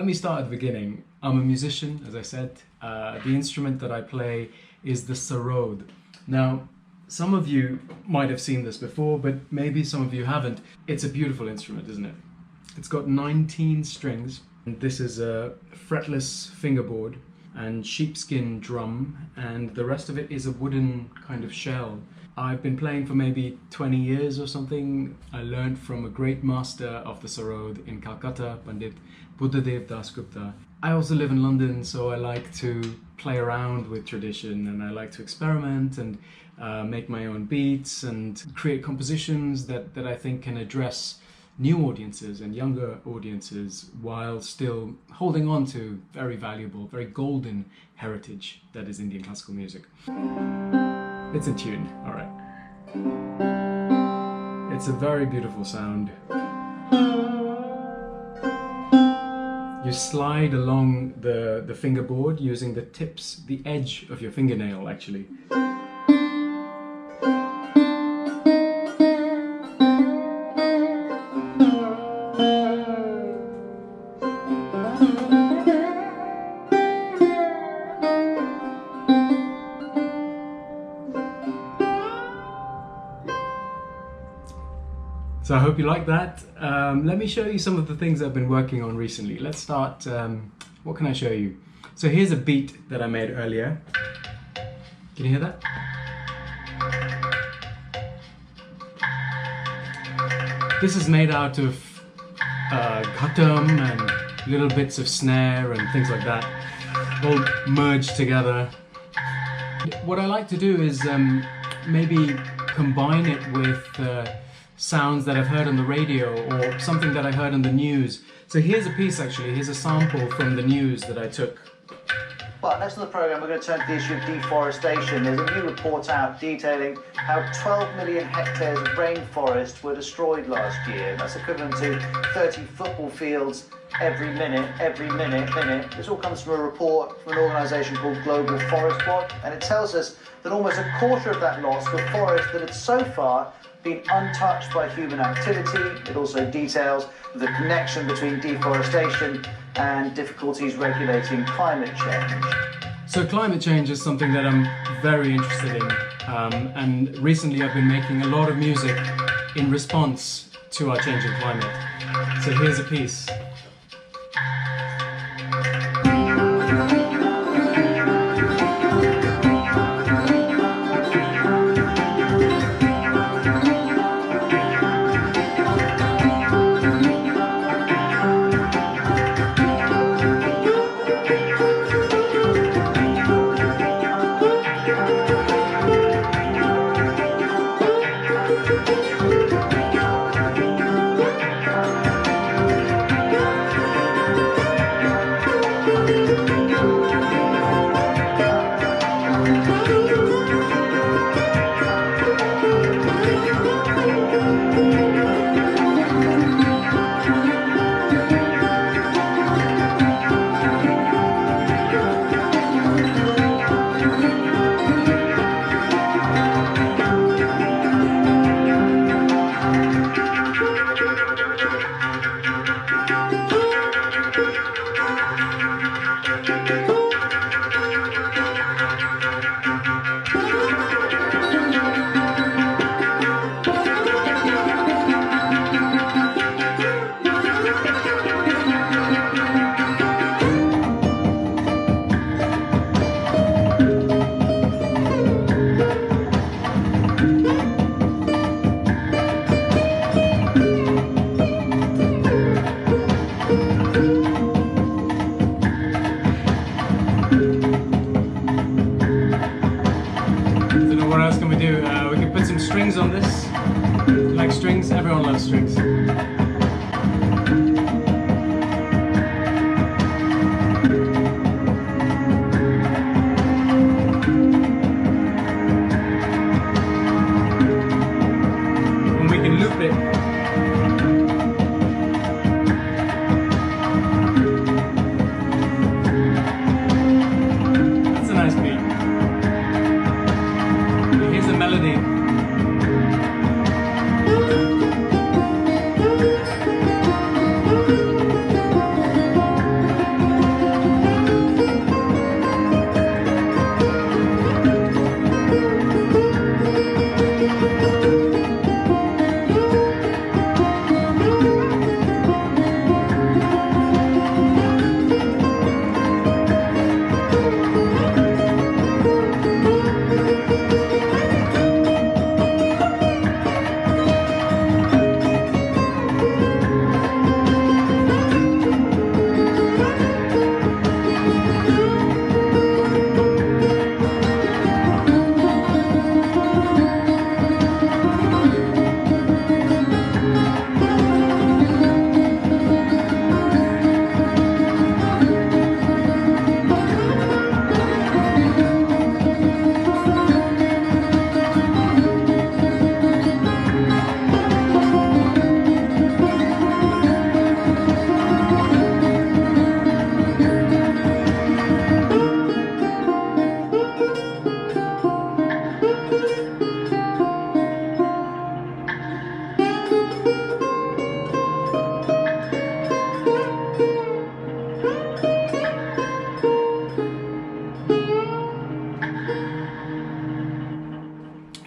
me start at the beginning. I'm a musician, as I said. The instrument that I play is the sarod. Now, some of you might have seen this before, but maybe some of you haven't. It's a beautiful instrument, isn't it? It's got 19 strings. This is a fretless fingerboard and sheepskin drum, and the rest of it is a wooden kind of shell. I've been playing for maybe 20 years or something. I learned from a great master of the sarod in Calcutta, Pandit Buddhadev Das Gupta. I also live in London, so I like to play around with tradition, and I like to experiment and make my own beats and create compositions that I think can address new audiences and younger audiences while still holding on to very valuable, very golden heritage that is Indian classical music. It's a tune, all right. It's a very beautiful sound. You slide along the fingerboard using the tips, the edge of your fingernail actually. So I hope you like that. Let me show you some of the things I've been working on recently. Let's start, what can I show you? So here's a beat that I made earlier. Can you hear that? This is made out of ghatam and little bits of snare and things like that, all merged together. What I like to do is maybe combine it with sounds that I've heard on the radio or something that I heard on the news. So here's a piece actually, here's a sample from the news that I took. Well, next on the programme we're going to turn to the issue of deforestation. There's a new report out detailing how 12 million hectares of rainforest were destroyed last year. That's equivalent to 30 football fields every minute. This all comes from a report from an organisation called Global Forest Watch, and it tells us that almost a quarter of that loss were forests that had so far been untouched by human activity. It also details the connection between deforestation and difficulties regulating climate change. So climate change is something that I'm very interested in, and recently I've been making a lot of music in response to our changing climate. So here's a piece. Strings on this. You like strings? Everyone loves strings. And we can loop it. That's a nice beat. Here's a melody.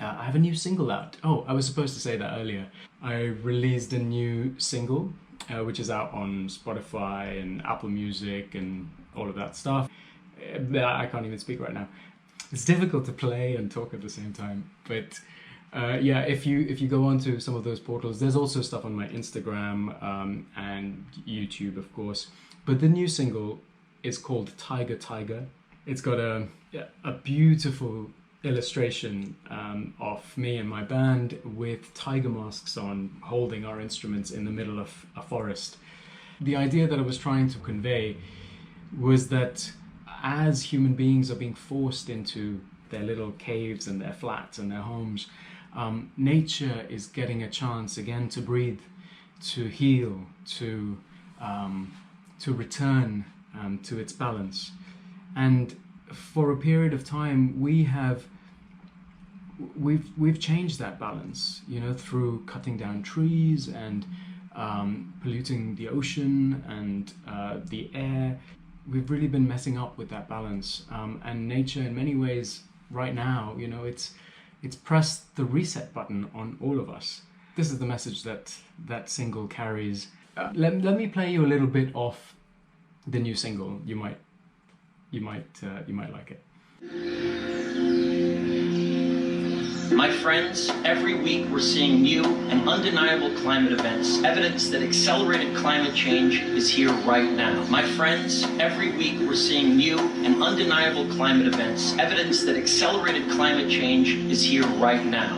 I have a new single out. Oh, I was supposed to say that earlier. I released a new single, which is out on Spotify and Apple Music and all of that stuff. I can't even speak right now. It's difficult to play and talk at the same time. But yeah, if you go onto some of those portals, there's also stuff on my Instagram and YouTube, of course. But the new single is called Tiger Tiger. It's got a beautiful illustration of me and my band with tiger masks on, holding our instruments in the middle of a forest. The idea that I was trying to convey was that as human beings are being forced into their little caves and their flats and their homes, nature is getting a chance again to breathe, to heal, to return to its balance. And for a period of time, we've changed that balance, through cutting down trees and polluting the ocean and the air. We've really been messing up with that balance, and nature, in many ways, right now, it's pressed the reset button on all of us. This is the message that single carries. Let me play you a little bit of the new single. You might like it. My friends, every week we're seeing new and undeniable climate events, evidence that accelerated climate change is here right now. My friends, every week we're seeing new and undeniable climate events, evidence that accelerated climate change is here right now.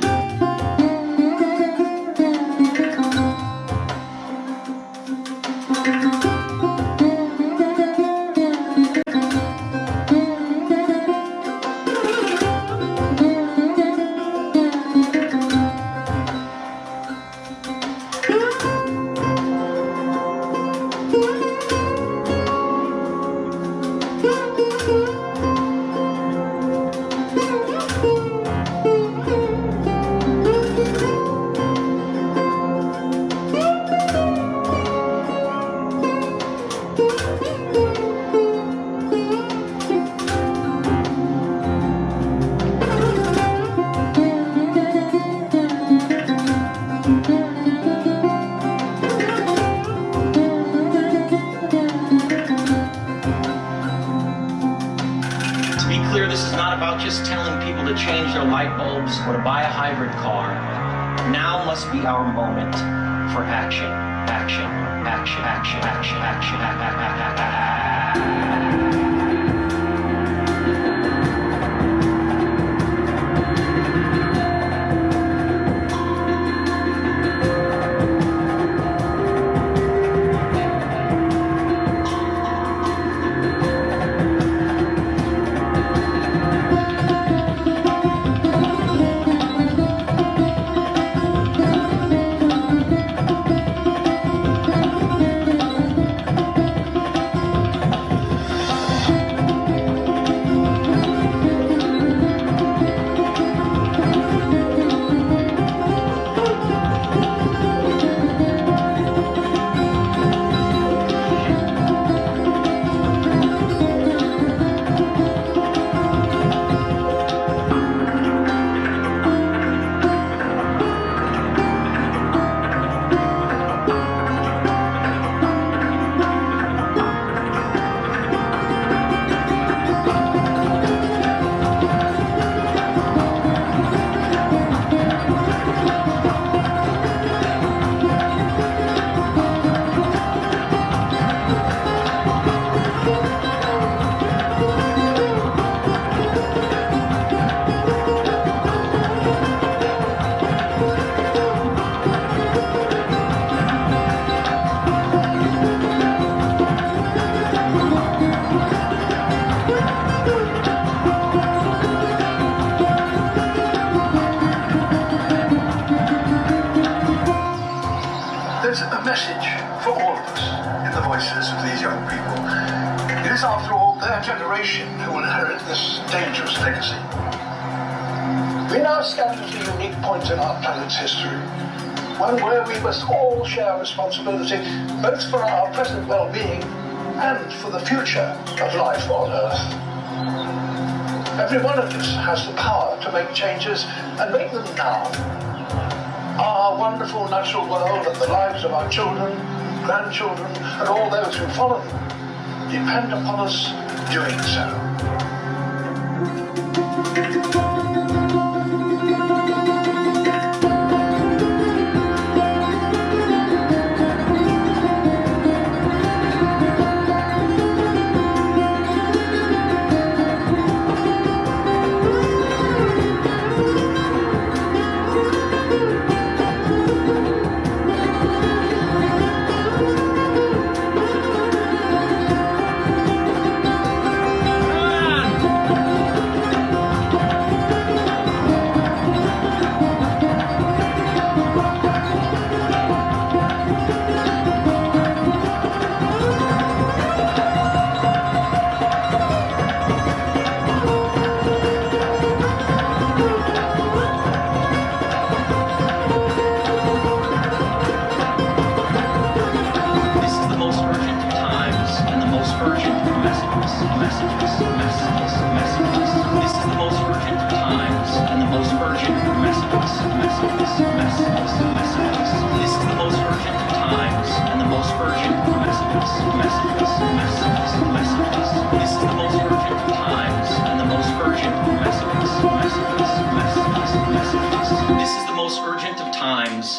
Just telling people to change their light bulbs or to buy a hybrid car. Now must be our moment for action. Action, action, action, action, action, action. their generation who will inherit this dangerous legacy. We now stand at a unique point in our planet's history, one where we must all share responsibility both for our present well-being and for the future of life on Earth. Every one of us has the power to make changes and make them now. Our wonderful natural world and the lives of our children, grandchildren, and all those who follow them depend upon us doing so.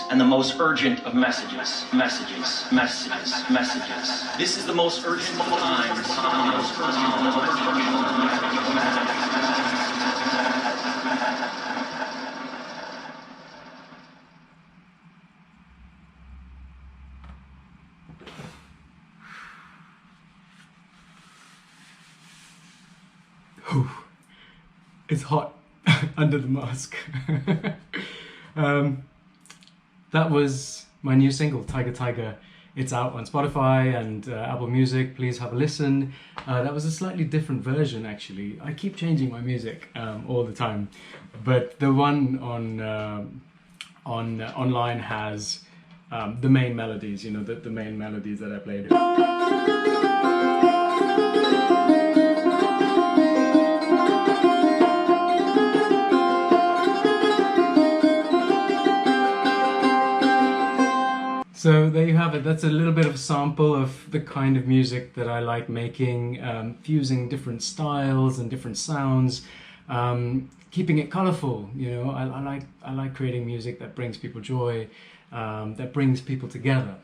And the most urgent of messages. This is the most urgent of times. It's hot under the mask. That was my new single, Tiger Tiger. It's out on Spotify and Apple Music. Please have a listen. That was a slightly different version, actually. I keep changing my music all the time, but the one on online has the main melodies. You know, the main melodies that I played. So there you have it. That's a little bit of a sample of the kind of music that I like making, fusing different styles and different sounds, keeping it colorful. You know, I like creating music that brings people joy, that brings people together.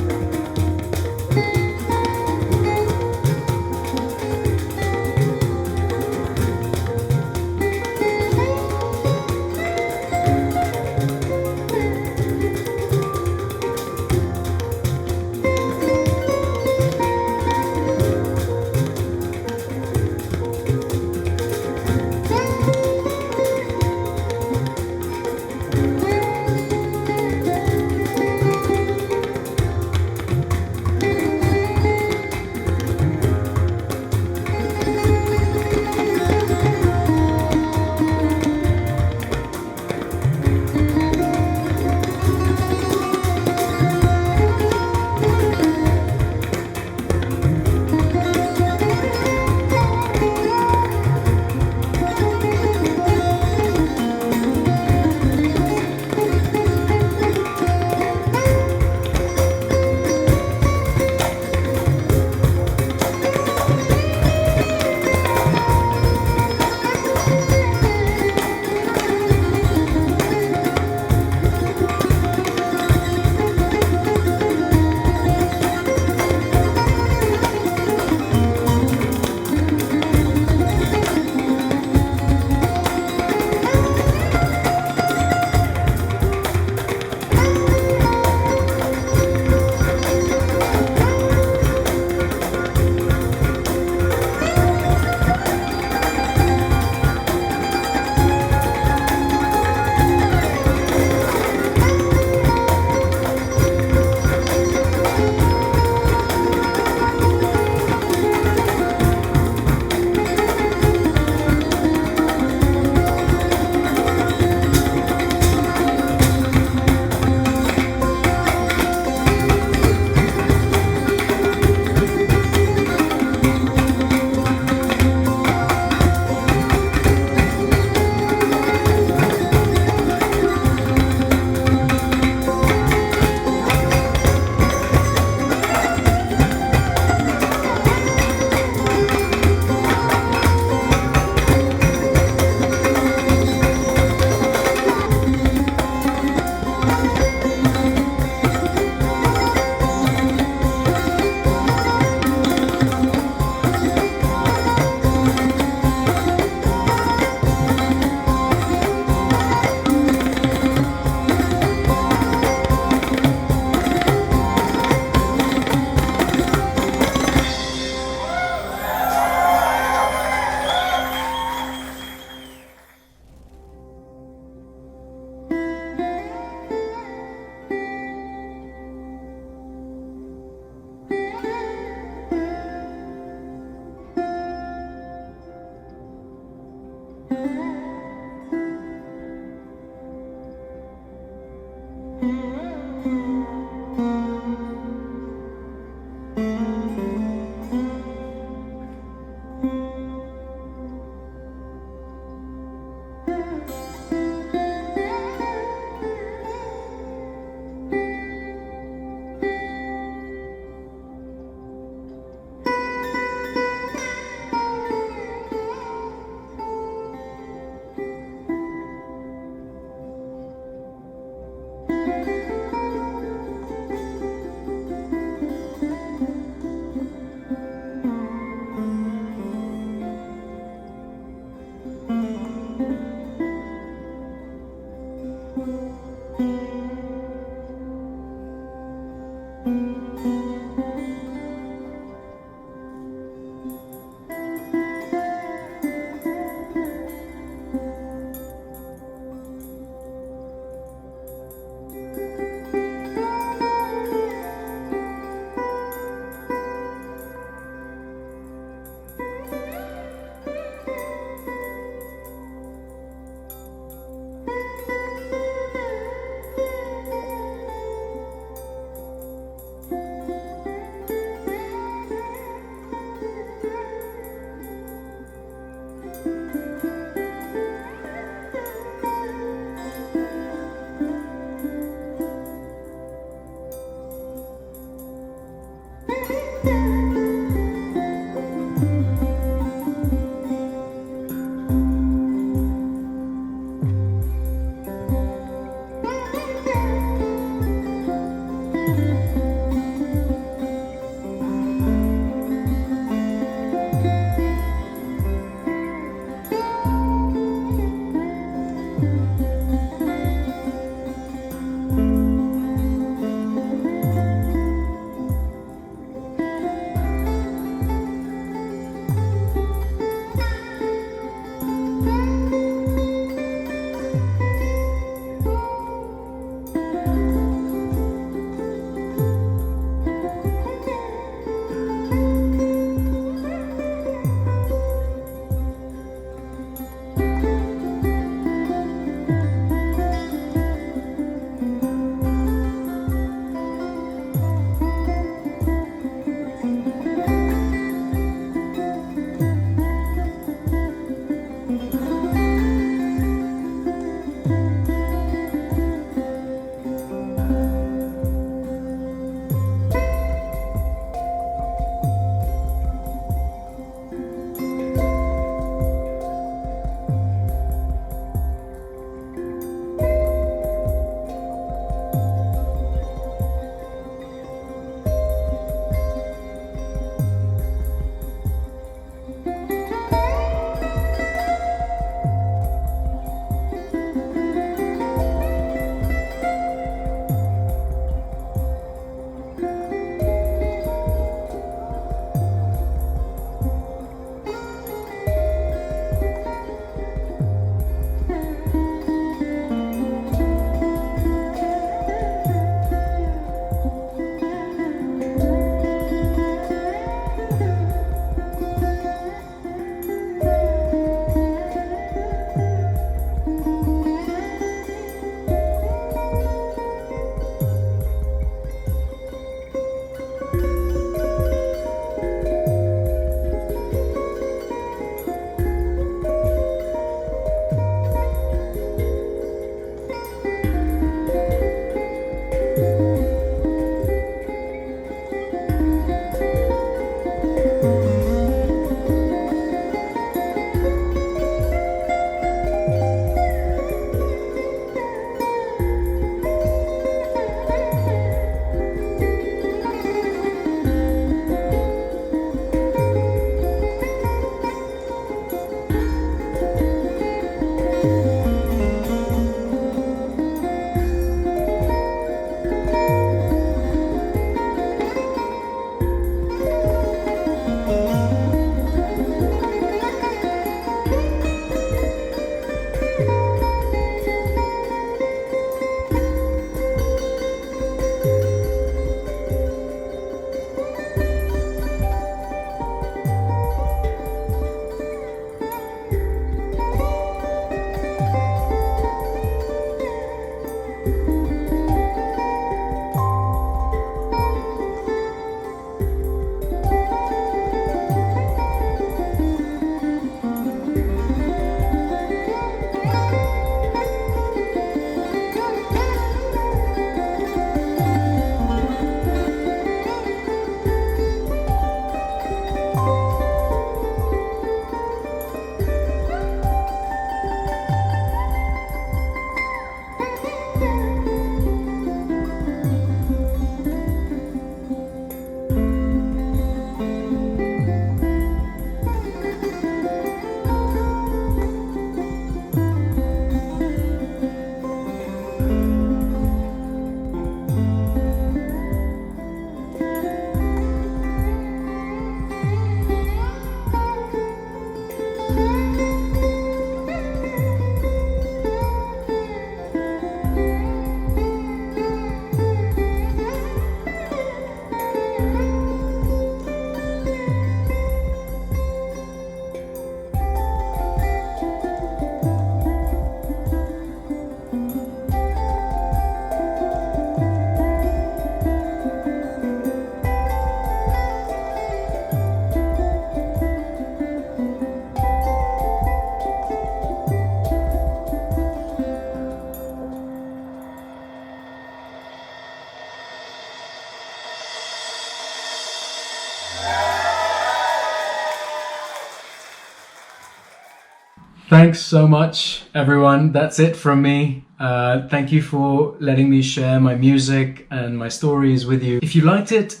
thanks so much, everyone. That's it from me. Thank you for letting me share my music and my stories with you. If you liked it,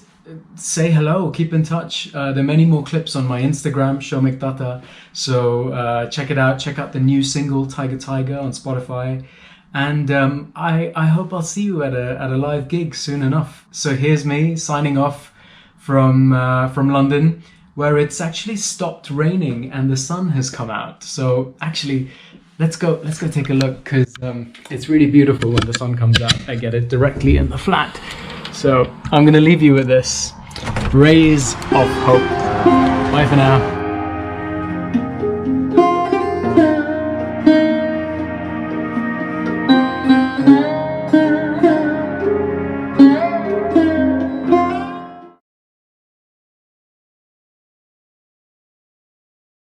say hello, keep in touch. There are many more clips on my Instagram, Soumik Datta. So check it out. Check out the new single, Tiger Tiger, on Spotify. And I hope I'll see you at a live gig soon enough. So here's me signing off from London, where it's actually stopped raining and the sun has come out. So actually, let's go take a look, because it's really beautiful when the sun comes out. I get it directly in the flat. So I'm gonna leave you with this. Rays of hope. Bye for now.